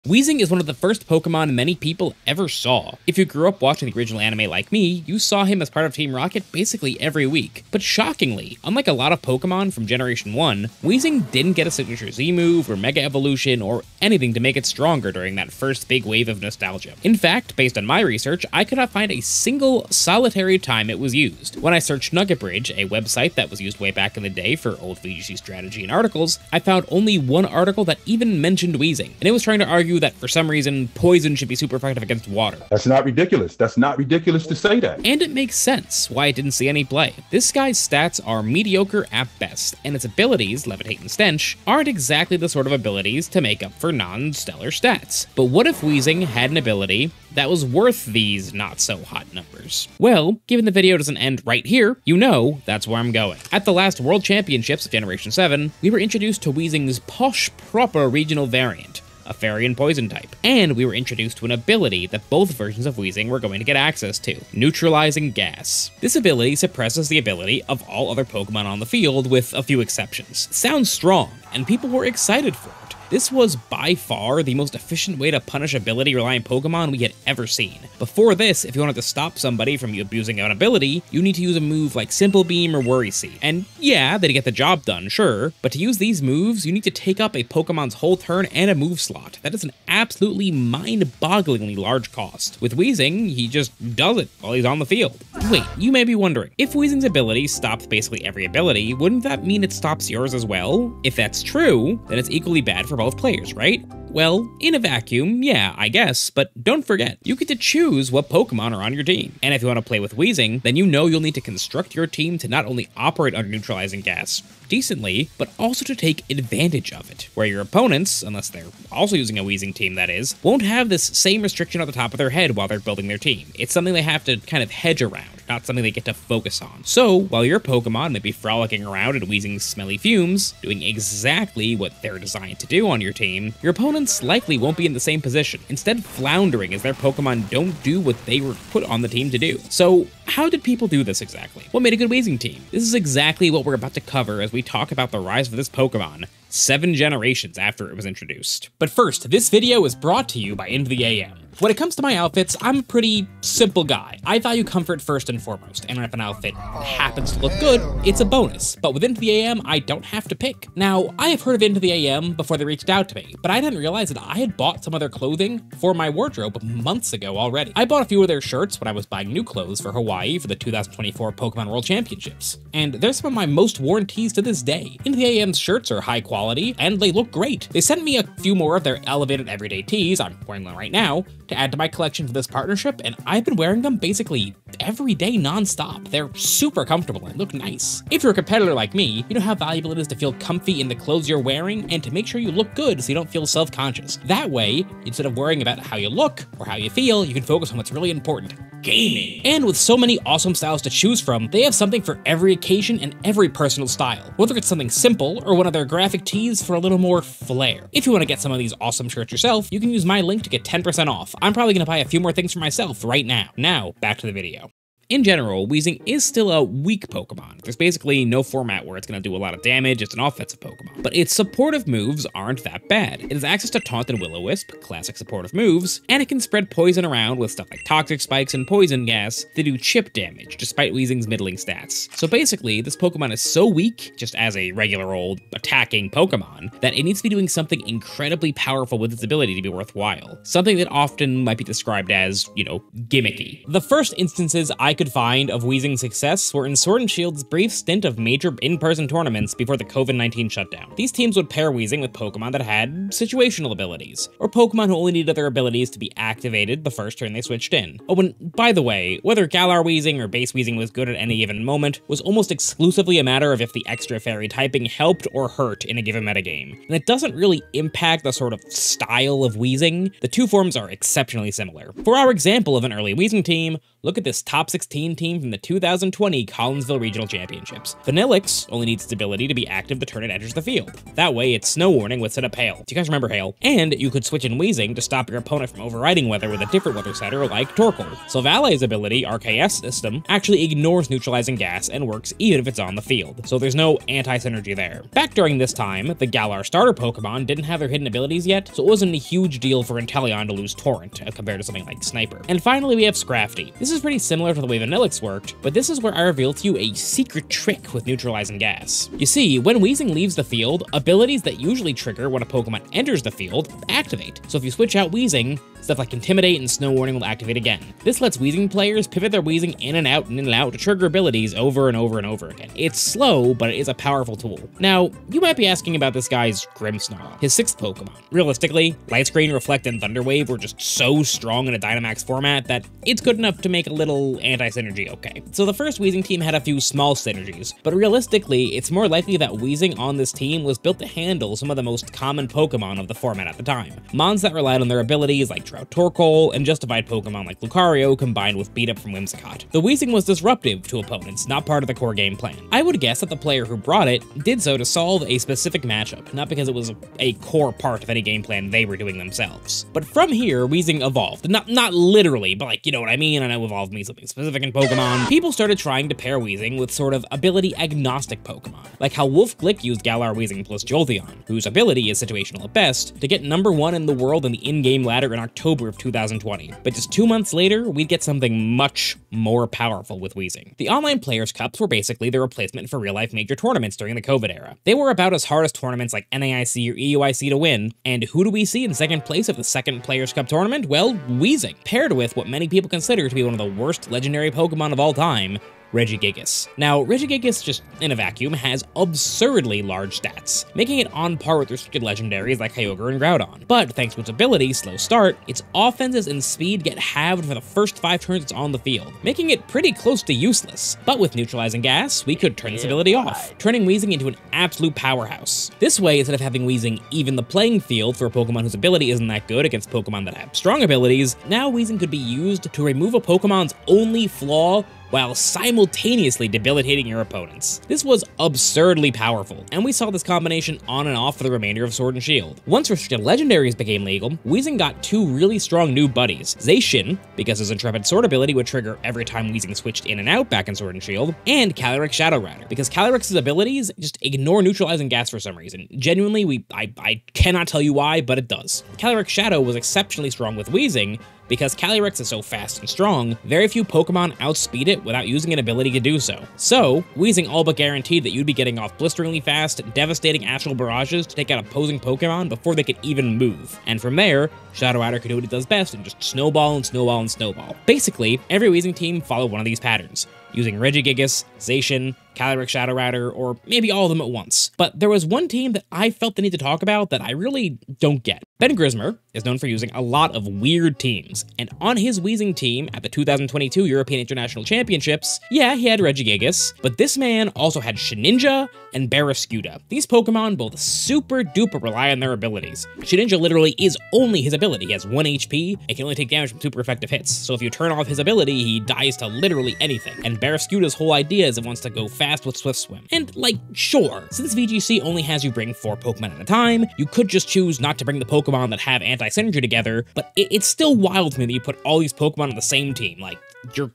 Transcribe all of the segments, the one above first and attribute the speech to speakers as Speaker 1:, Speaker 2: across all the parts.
Speaker 1: Weezing is one of the first Pokemon many people ever saw. If you grew up watching the original anime like me, you saw him as part of Team Rocket basically every week. But shockingly, unlike a lot of Pokemon from Generation 1, Weezing didn't get a signature Z-move or Mega Evolution or anything to make it stronger during that first big wave of nostalgia. In fact, based on my research, I could not find a single solitary time it was used. When I searched Nugget Bridge, a website that was used way back in the day for old VGC strategy and articles, I found only one article that even mentioned Weezing, and it was trying to argue that for some reason, poison should be super effective against water.
Speaker 2: That's not ridiculous. That's not ridiculous to say that.
Speaker 1: And it makes sense why it didn't see any play. This guy's stats are mediocre at best, and its abilities, Levitate and Stench, aren't exactly the sort of abilities to make up for non-stellar stats. But what if Weezing had an ability that was worth these not-so-hot numbers? Well, given the video doesn't end right here, you know that's where I'm going. At the last World Championships of Generation 7, we were introduced to Weezing's posh proper regional variant, a fairy and poison type, and we were introduced to an ability that both versions of Weezing were going to get access to, Neutralizing Gas. This ability suppresses the ability of all other Pokemon on the field with a few exceptions. Sounds strong, and people were excited for it. This was by far the most efficient way to punish ability-reliant Pokemon we had ever seen. Before this, if you wanted to stop somebody from abusing an ability, you need to use a move like Simple Beam or Worry Seed. And yeah, they'd get the job done, sure, but to use these moves, you need to take up a Pokemon's whole turn and a move slot. That is an absolutely mind-bogglingly large cost. With Weezing, he just does it while he's on the field. Wait, you may be wondering, if Weezing's ability stops basically every ability, wouldn't that mean it stops yours as well? If that's true, then it's equally bad for both players, right? Well, in a vacuum, yeah, I guess, but don't forget, you get to choose what Pokemon are on your team. And if you want to play with Weezing, then you know you'll need to construct your team to not only operate under Neutralizing Gas decently, but also to take advantage of it, where your opponents, unless they're also using a Weezing team that is, won't have this same restriction at the top of their head while they're building their team. It's something they have to kind of hedge around, not something they get to focus on. So, while your Pokemon may be frolicking around in Weezing's smelly fumes, doing exactly what they're designed to do on your team, your opponents likely won't be in the same position, instead floundering as their Pokemon don't do what they were put on the team to do. So, how did people do this exactly? What made a good Weezing team? This is exactly what we're about to cover as we talk about the rise of this Pokemon 7 generations after it was introduced. But first, this video is brought to you by Into the AM. When it comes to my outfits, I'm a pretty simple guy. I value comfort first and foremost, and if an outfit happens to look good, it's a bonus. But with Into the AM, I don't have to pick. Now, I have heard of Into the AM before they reached out to me, but I didn't realize that I had bought some of their clothing for my wardrobe months ago already. I bought a few of their shirts when I was buying new clothes for Hawaii for the 2024 Pokemon World Championships, and they're some of my most worn tees to this day. Into the AM's shirts are high quality, and they look great. They sent me a few more of their elevated everyday tees, I'm wearing them right now, to add to my collection for this partnership, and I've been wearing them basically every day non-stop. They're super comfortable and look nice. If you're a competitor like me, you know how valuable it is to feel comfy in the clothes you're wearing and to make sure you look good so you don't feel self-conscious. That way, instead of worrying about how you look or how you feel, you can focus on what's really important: gaming. And with so many awesome styles to choose from, they have something for every occasion and every personal style. Whether it's something simple or one of their graphic tees for a little more flair. If you want to get some of these awesome shirts yourself, you can use my link to get 10% off. I'm probably gonna buy a few more things for myself right now. Now, back to the video. In general, Weezing is still a weak Pokemon. There's basically no format where it's going to do a lot of damage, it's an offensive Pokemon. But its supportive moves aren't that bad. It has access to Taunt and Will-O-Wisp, classic supportive moves, and it can spread poison around with stuff like Toxic Spikes and Poison Gas that do chip damage, despite Weezing's middling stats. So basically, this Pokemon is so weak, just as a regular old attacking Pokemon, that it needs to be doing something incredibly powerful with its ability to be worthwhile. Something that often might be described as, you know, gimmicky. The first instances I could find of Weezing's success were in Sword and Shield's brief stint of major in-person tournaments before the COVID-19 shutdown. These teams would pair Weezing with Pokemon that had situational abilities, or Pokemon who only needed their abilities to be activated the first turn they switched in. Oh, and by the way, whether Galar Weezing or Base Weezing was good at any given moment was almost exclusively a matter of if the extra fairy typing helped or hurt in a given metagame, and it doesn't really impact the sort of style of Weezing. The two forms are exceptionally similar. For our example of an early Weezing team, Look at this top 16 team from the 2020 Collinsville Regional Championships. Vanillix only needs its ability to be active the turn it enters the field. That way, its snow warning would set up Hail. Do you guys remember Hail? And you could switch in Weezing to stop your opponent from overriding weather with a different weather setter like Torkoal. Silvalley's ability, RKS System, actually ignores neutralizing gas and works even if it's on the field, so there's no anti-synergy there. Back during this time, the Galar starter Pokemon didn't have their hidden abilities yet, so it wasn't a huge deal for Inteleon to lose Torrent as compared to something like Sniper. And finally, we have Scrafty. This is pretty similar to the way Vanillix worked, but this is where I reveal to you a secret trick with neutralizing gas. You see, when Weezing leaves the field, abilities that usually trigger when a Pokemon enters the field activate. So if you switch out Weezing, stuff like Intimidate and Snow Warning will activate again. This lets Weezing players pivot their Weezing in and out to trigger abilities over and over and over again. It's slow, but it is a powerful tool. Now, you might be asking about this guy's Grimmsnarl, his 6th Pokemon. Realistically, Light Screen, Reflect, and Thunder Wave were just so strong in a Dynamax format that it's good enough to make a little anti-synergy okay. So the first Weezing team had a few small synergies, but realistically, it's more likely that Weezing on this team was built to handle some of the most common Pokemon of the format at the time. Mons that relied on their abilities like Drought Torkoal, and justified Pokemon like Lucario combined with Beat Up from Whimsicott. The Weezing was disruptive to opponents, not part of the core game plan. I would guess that the player who brought it did so to solve a specific matchup, not because it was a core part of any game plan they were doing themselves. But from here, Weezing evolved. Not literally, but like, you know what I mean? I know evolved means something specific in Pokemon. People started trying to pair Weezing with sort of ability-agnostic Pokemon, like how Wolf Glick used Galar Weezing plus Jolteon, whose ability is situational at best, to get #1 in the world in the in-game ladder in October of 2020. But just 2 months later, we'd get something much more powerful with Weezing. The online Players' Cups were basically the replacement for real-life major tournaments during the COVID era. They were about as hard as tournaments like NAIC or EUIC to win, and who do we see in second place of the second Players' Cup tournament? Well, Weezing, paired with what many people consider to be one of the worst legendary Pokemon of all time, Regigigas. Now, Regigigas, just in a vacuum, has absurdly large stats, making it on par with restricted legendaries like Kyogre and Groudon. But thanks to its ability, Slow Start, its offenses and speed get halved for the first 5 turns it's on the field, making it pretty close to useless. But with neutralizing gas, we could turn this ability off, turning Weezing into an absolute powerhouse. This way, instead of having Weezing even the playing field for a Pokemon whose ability isn't that good against Pokemon that have strong abilities, now Weezing could be used to remove a Pokemon's only flaw while simultaneously debilitating your opponents. This was absurdly powerful, and we saw this combination on and off for the remainder of Sword and Shield. Once restricted legendaries became legal, Weezing got 2 really strong new buddies, Zacian, because his Intrepid Sword ability would trigger every time Weezing switched in and out back in Sword and Shield, and Calyrex Shadow Rider, because Calyrex's abilities just ignore neutralizing gas for some reason. Genuinely, I cannot tell you why, but it does. Calyrex Shadow was exceptionally strong with Weezing, because Calyrex is so fast and strong, very few Pokemon outspeed it without using an ability to do so. So, Weezing all but guaranteed that you'd be getting off blisteringly fast, devastating astral barrages to take out opposing Pokemon before they could even move. And from there, Shadow Rider could do what it does best and just snowball and snowball and snowball. Basically, every Weezing team followed one of these patterns, using Regigigas, Zacian, Calyrex Shadow Rider, or maybe all of them at once. But there was one team that I felt the need to talk about that I really don't get. Ben Grismer is known for using a lot of weird teams, and on his Weezing team at the 2022 European International Championships, yeah, he had Regigigas, but this man also had Shedinja and Barraskewda. These Pokemon both super duper rely on their abilities. Shedinja literally is only his ability. He has 1 HP and can only take damage from super effective hits, so if you turn off his ability, he dies to literally anything. And Barraskewda's whole idea is it wants to go fast with Swift Swim. And like, sure, since VGC only has you bring 4 Pokemon at a time, you could just choose not to bring the Pokemon that have anti-synergy together, but it's still wild to me that you put all these Pokemon on the same team. Like, you're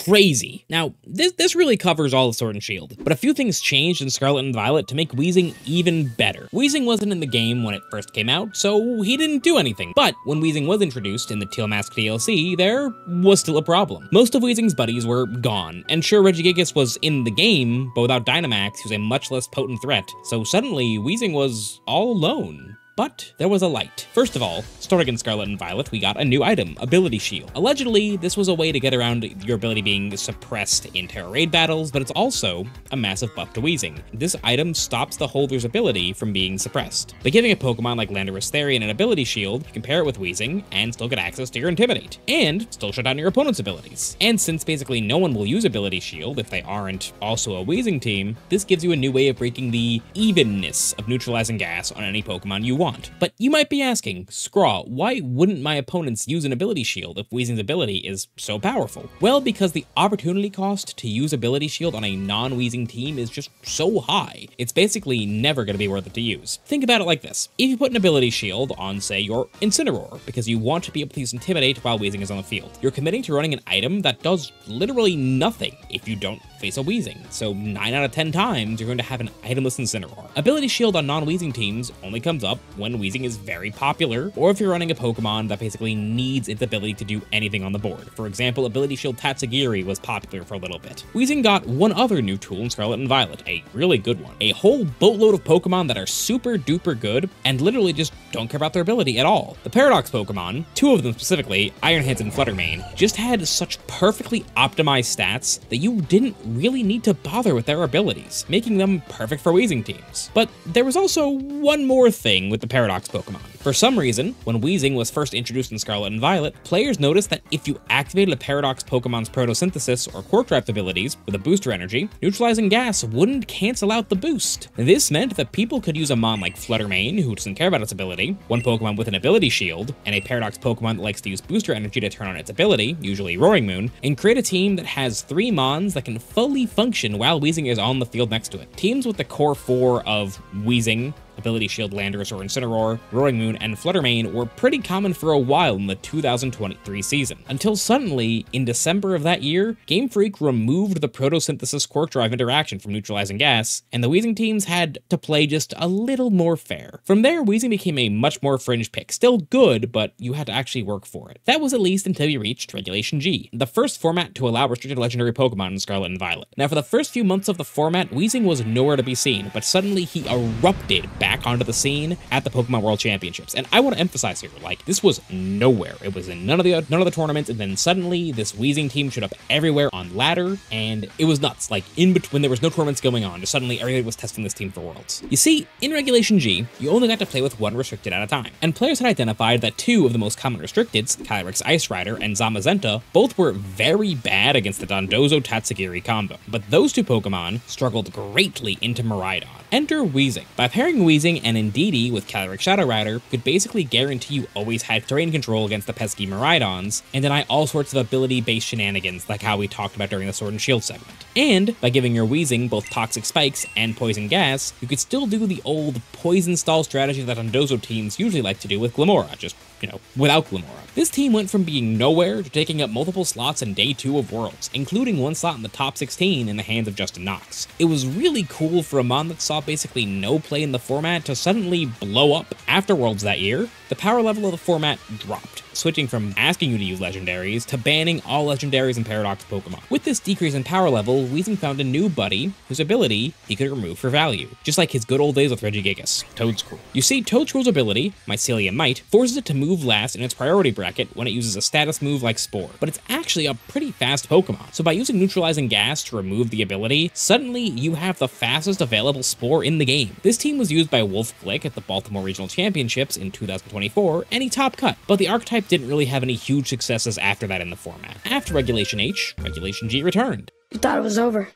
Speaker 1: crazy. Now, this really covers all of Sword and Shield, but a few things changed in Scarlet and Violet to make Weezing even better. Weezing wasn't in the game when it first came out, so he didn't do anything. But when Weezing was introduced in the Teal Mask DLC, there was still a problem. Most of Weezing's buddies were gone, and sure, Regigigas was in the game, but without Dynamax, he was a much less potent threat. So suddenly, Weezing was all alone. But there was a light. First of all, starting in Scarlet and Violet, we got a new item, Ability Shield. Allegedly, this was a way to get around your ability being suppressed in Terra Raid battles, but it's also a massive buff to Weezing. This item stops the holder's ability from being suppressed. By giving a Pokemon like Landorus Therian an Ability Shield, you can pair it with Weezing and still get access to your Intimidate, and still shut down your opponent's abilities. And since basically no one will use Ability Shield if they aren't also a Weezing team, this gives you a new way of breaking the evenness of neutralizing gas on any Pokemon you want. want. But you might be asking, Scraw, why wouldn't my opponents use an ability shield if Weezing's ability is so powerful? Well, because the opportunity cost to use ability shield on a non-Weezing team is just so high. It's basically never going to be worth it to use. Think about it like this. If you put an ability shield on, say, your Incineroar, because you want to be able to use Intimidate while Weezing is on the field, you're committing to running an item that does literally nothing if you don't face a Weezing. So 9 out of 10 times, you're going to have an itemless Incineroar. Ability shield on non-Weezing teams only comes up when Weezing is very popular, or if you're running a Pokemon that basically needs its ability to do anything on the board. For example, Ability Shield Tatsugiri was popular for a little bit. Weezing got one other new tool in Scarlet and Violet, a really good one. A whole boatload of Pokemon that are super duper good and literally just don't care about their ability at all. The Paradox Pokemon, 2 of them specifically, Iron Hands and Fluttermane, just had such perfectly optimized stats that you didn't really need to bother with their abilities, making them perfect for Weezing teams. But there was also one more thing with the Paradox Pokemon. For some reason, when Weezing was first introduced in Scarlet and Violet, players noticed that if you activated a Paradox Pokemon's Photosynthesis or Quark Drive abilities with a booster energy, neutralizing gas wouldn't cancel out the boost. This meant that people could use a mon like Fluttermane, who doesn't care about its ability, one Pokemon with an ability shield, and a Paradox Pokemon that likes to use booster energy to turn on its ability, usually Roaring Moon, and create a team that has 3 mons that can fully function while Weezing is on the field next to it. Teams with the core 4 of Weezing, Ability Shield Landorus or Incineroar, Roaring Moon, and Fluttermane were pretty common for a while in the 2023 season, until suddenly, in December of that year, Game Freak removed the Photosynthesis Quark Drive interaction from neutralizing gas, and the Weezing teams had to play just a little more fair. From there, Weezing became a much more fringe pick. Still good, but you had to actually work for it. That was at least until you reached Regulation G, the first format to allow restricted legendary Pokemon in Scarlet and Violet. Now, for the first few months of the format, Weezing was nowhere to be seen, but suddenly he erupted back onto the scene at the Pokemon World Championships. And I want to emphasize here, like, this was nowhere. It was in none of the tournaments, and then suddenly this Weezing team showed up everywhere on ladder, and it was nuts. Like, in between, there was no tournaments going on, just suddenly everybody was testing this team for Worlds. You see, in Regulation G, you only got to play with 1 restricted at a time, and players had identified that 2 of the most common restricteds, Calyrex Ice Rider and Zamazenta, both were very bad against the Dondozo Tatsugiri combo, but those 2 Pokemon struggled greatly into Miraidon. Enter Weezing. By pairing Weezing and Indeedee with Calyrex Shadow Rider could basically guarantee you always had terrain control against the pesky Miraidons, and deny all sorts of ability-based shenanigans like how we talked about during the Sword and Shield segment. And by giving your Weezing both Toxic Spikes and Poison Gas, you could still do the old Poison Stall strategy that Dondozo teams usually like to do with Glimmora, just, you know, without Glimmora. This team went from being nowhere to taking up multiple slots in Day 2 of Worlds, including 1 slot in the top 16 in the hands of Justin Knox. It was really cool for a mon that saw basically no play in the format to suddenly blow up. After Worlds that year, the power level of the format dropped, switching from asking you to use legendaries to banning all legendaries and Paradox Pokemon. With this decrease in power level, Weezing found a new buddy whose ability he could remove for value, just like his good old days with Regigigas, Toedscruel. You see, Toedscruel's ability, Mycelium Might, forces it to move last in its priority bracket when it uses a status move like Spore, but it's actually a pretty fast Pokemon, so by using Neutralizing Gas to remove the ability, suddenly you have the fastest available Spore in the game. This team was used by Wolf Glick at the Baltimore Regional Championships in 2024, and he top cut, but the archetype didn't really have any huge successes after that in the format. After Regulation H, Regulation G returned.
Speaker 3: You thought it was over.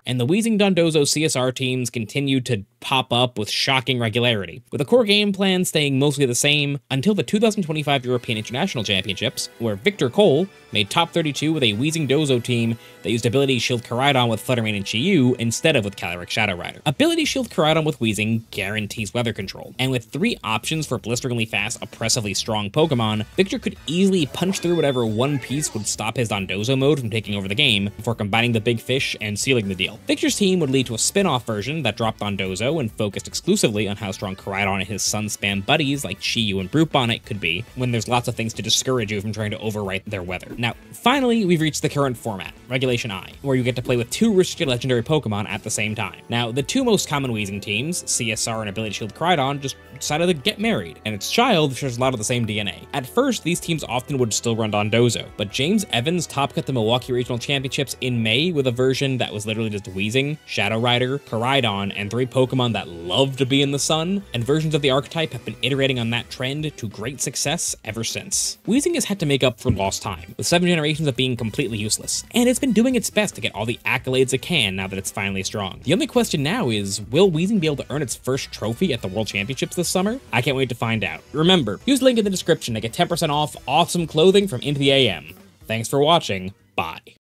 Speaker 1: And the Weezing Dondozo CSR teams continued to pop up with shocking regularity, with the core game plan staying mostly the same until the 2025 European International Championships, where Victor Cole made top 32 with a Weezing Dozo team that used Ability Shield Koraidon with Fluttermane and Chi-Yu instead of with Calyrex Shadow Rider. Ability Shield Koraidon with Weezing guarantees weather control, and with 3 options for blisteringly fast, oppressively strong Pokemon, Victor could easily punch through whatever one piece would stop his Dondozo mode from taking over the game before combining the big fish and sealing the deal. Victor's team would lead to a spin-off version that dropped Dondozo and focused exclusively on how strong Koraidon and his Sun Spam buddies like Chi-Yu and Brute Bonnet could be, when there's lots of things to discourage you from trying to overwrite their weather. Now, finally, we've reached the current format, Regulation I, where you get to play with 2 restricted legendary Pokemon at the same time. Now, the 2 most common Weezing teams, CSR and Ability Shield Koraidon, just decided to get married, and its child shares a lot of the same DNA. At first, these teams often would still run Dondozo, but James Evans top cut the Milwaukee Regional Championships in May with a version that was literally just Weezing, Shadow Rider, Koraidon, and 3 Pokemon Pokemon that love to be in the sun, and versions of the archetype have been iterating on that trend to great success ever since. Weezing has had to make up for lost time, with 7 generations of being completely useless, and it's been doing its best to get all the accolades it can now that it's finally strong. The only question now is, will Weezing be able to earn its first trophy at the World Championships this summer? I can't wait to find out. Remember, use the link in the description to get 10% off awesome clothing from Into the AM. Thanks for watching, bye.